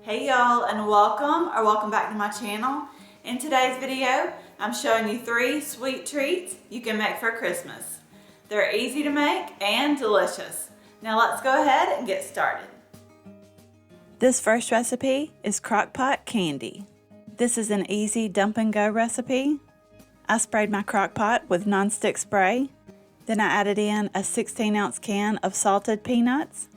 Hey y'all, and welcome back to my channel. In today's video, I'm showing you 3 sweet treats you can make for Christmas. They're easy to make and delicious. Now let's go ahead and get started. This first recipe is Crockpot Candy. This is an easy dump and go recipe. I sprayed my crock pot with nonstick spray. Then I added in a 16-ounce can of salted peanuts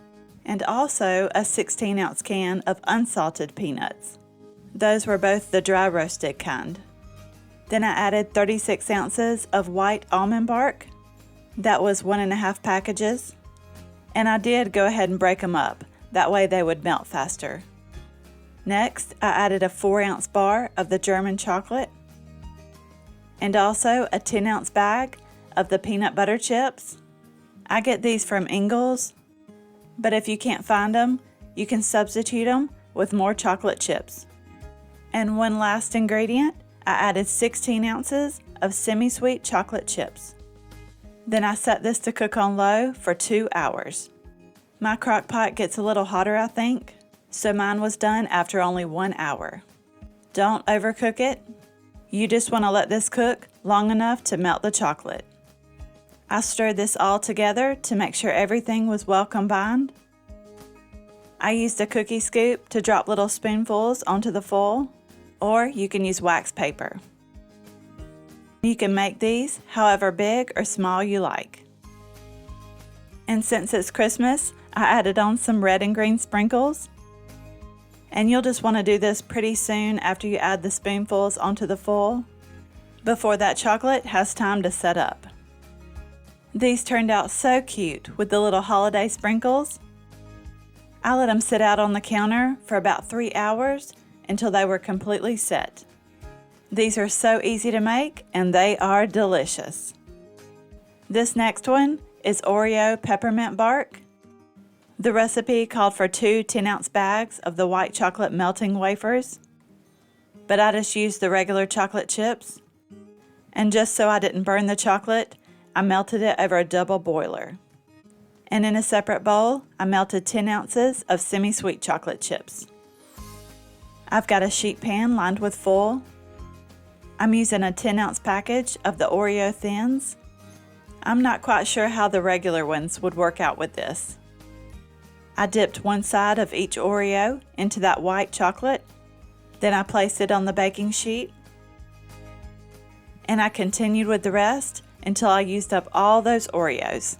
and also a 16-ounce can of unsalted peanuts. Those were both the dry roasted kind. Then I added 36 ounces of white almond bark. That was 1.5 packages. And I did go ahead and break them up. That way they would melt faster. Next, I added a 4-ounce bar of the German chocolate and also a 10-ounce bag of the peanut butter chips. I get these from Ingles, but if you can't find them, you can substitute them with more chocolate chips. And one last ingredient, I added 16 ounces of semi-sweet chocolate chips. Then I set this to cook on low for 2 hours. My crock pot gets a little hotter, I think, so mine was done after only 1 hour. Don't overcook it. You just want to let this cook long enough to melt the chocolate. I stirred this all together to make sure everything was well combined. I used a cookie scoop to drop little spoonfuls onto the foil, or you can use wax paper. You can make these however big or small you like. And since it's Christmas, I added on some red and green sprinkles. And you'll just want to do this pretty soon after you add the spoonfuls onto the foil, before that chocolate has time to set up. These turned out so cute with the little holiday sprinkles. I let them sit out on the counter for about 3 hours until they were completely set. These are so easy to make and they are delicious. This next one is Oreo Peppermint Bark. The recipe called for 2 10-ounce bags of the white chocolate melting wafers, but I just used the regular chocolate chips. And just so I didn't burn the chocolate, I melted it over a double boiler. And in a separate bowl, I melted 10 ounces of semi-sweet chocolate chips. I've got a sheet pan lined with foil. I'm using a 10-ounce package of the Oreo Thins. I'm not quite sure how the regular ones would work out with this. I dipped one side of each Oreo into that white chocolate. Then I placed it on the baking sheet. And I continued with the rest until I used up all those Oreos.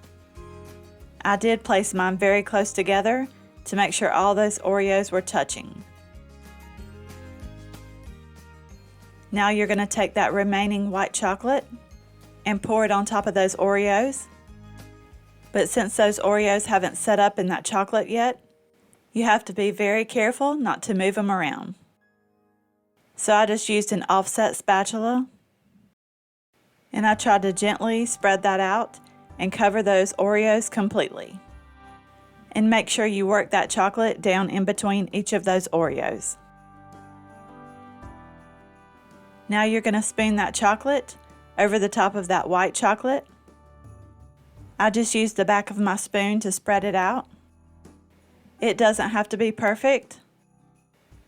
I did place mine very close together to make sure all those Oreos were touching. Now you're going to take that remaining white chocolate and pour it on top of those Oreos. But since those Oreos haven't set up in that chocolate yet, you have to be very careful not to move them around. So I just used an offset spatula, and I tried to gently spread that out and cover those Oreos completely. And make sure you work that chocolate down in between each of those Oreos. Now you're going to spoon that chocolate over the top of that white chocolate. I just used the back of my spoon to spread it out. It doesn't have to be perfect.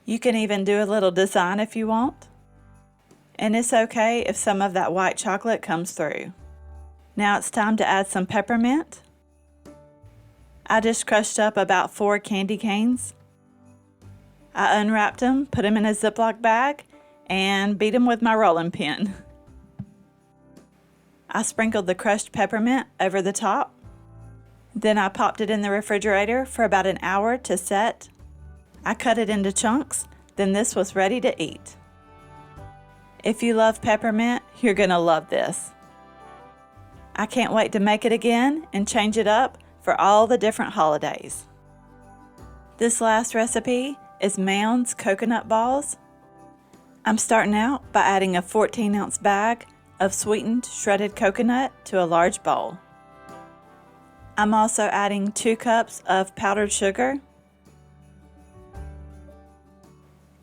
You can even do a little design if you want. And it's okay if some of that white chocolate comes through. Now it's time to add some peppermint. I just crushed up about 4 candy canes. I unwrapped them, put them in a Ziploc bag, and beat them with my rolling pin. I sprinkled the crushed peppermint over the top. Then I popped it in the refrigerator for about an hour to set. I cut it into chunks, then this was ready to eat. If you love peppermint, you're gonna love this. I can't wait to make it again and change it up for all the different holidays. This last recipe is Mounds coconut balls. I'm starting out by adding a 14-ounce bag of sweetened shredded coconut to a large bowl. I'm also adding 2 cups of powdered sugar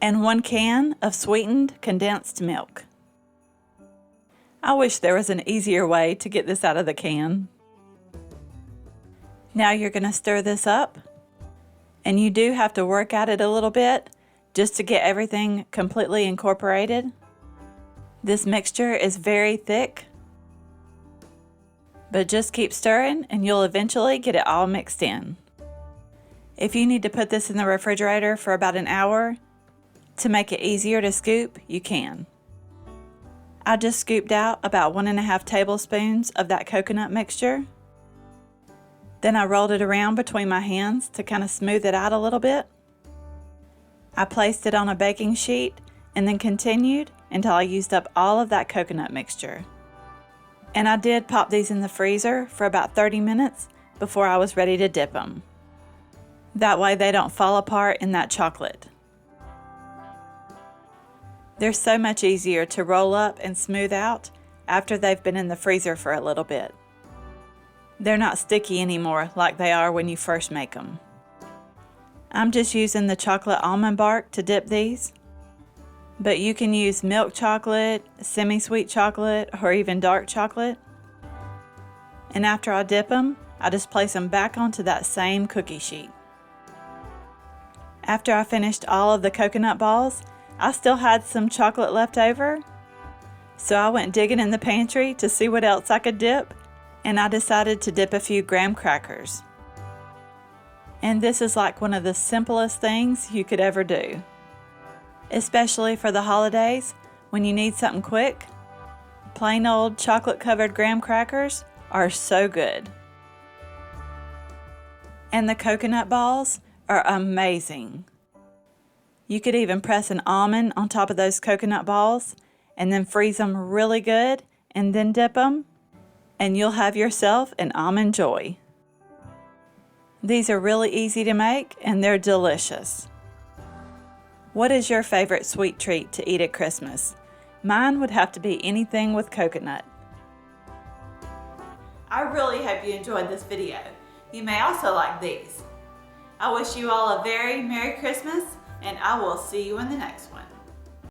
and 1 can of sweetened condensed milk. I wish there was an easier way to get this out of the can. Now you're going to stir this up, and you do have to work at it a little bit just to get everything completely incorporated. This mixture is very thick, but just keep stirring and you'll eventually get it all mixed in. If you need to put this in the refrigerator for about an hour to make it easier to scoop, you can. I just scooped out about 1.5 tablespoons of that coconut mixture. Then I rolled it around between my hands to kind of smooth it out a little bit. I placed it on a baking sheet and then continued until I used up all of that coconut mixture. And I did pop these in the freezer for about 30 minutes before I was ready to dip them. That way they don't fall apart in that chocolate. They're so much easier to roll up and smooth out after they've been in the freezer for a little bit. They're not sticky anymore like they are when you first make them. I'm just using the chocolate almond bark to dip these, but you can use milk chocolate, semi-sweet chocolate, or even dark chocolate. And after I dip them, I just place them back onto that same cookie sheet. After I finished all of the coconut balls, I still had some chocolate left over, so I went digging in the pantry to see what else I could dip, and I decided to dip a few graham crackers. And this is like one of the simplest things you could ever do. Especially for the holidays, when you need something quick, plain old chocolate-covered graham crackers are so good. And the coconut balls are amazing. You could even press an almond on top of those coconut balls and then freeze them really good and then dip them, and you'll have yourself an almond joy. These are really easy to make and they're delicious. What is your favorite sweet treat to eat at Christmas? Mine would have to be anything with coconut. I really hope you enjoyed this video. You may also like these. I wish you all a very Merry Christmas, and I will see you in the next one.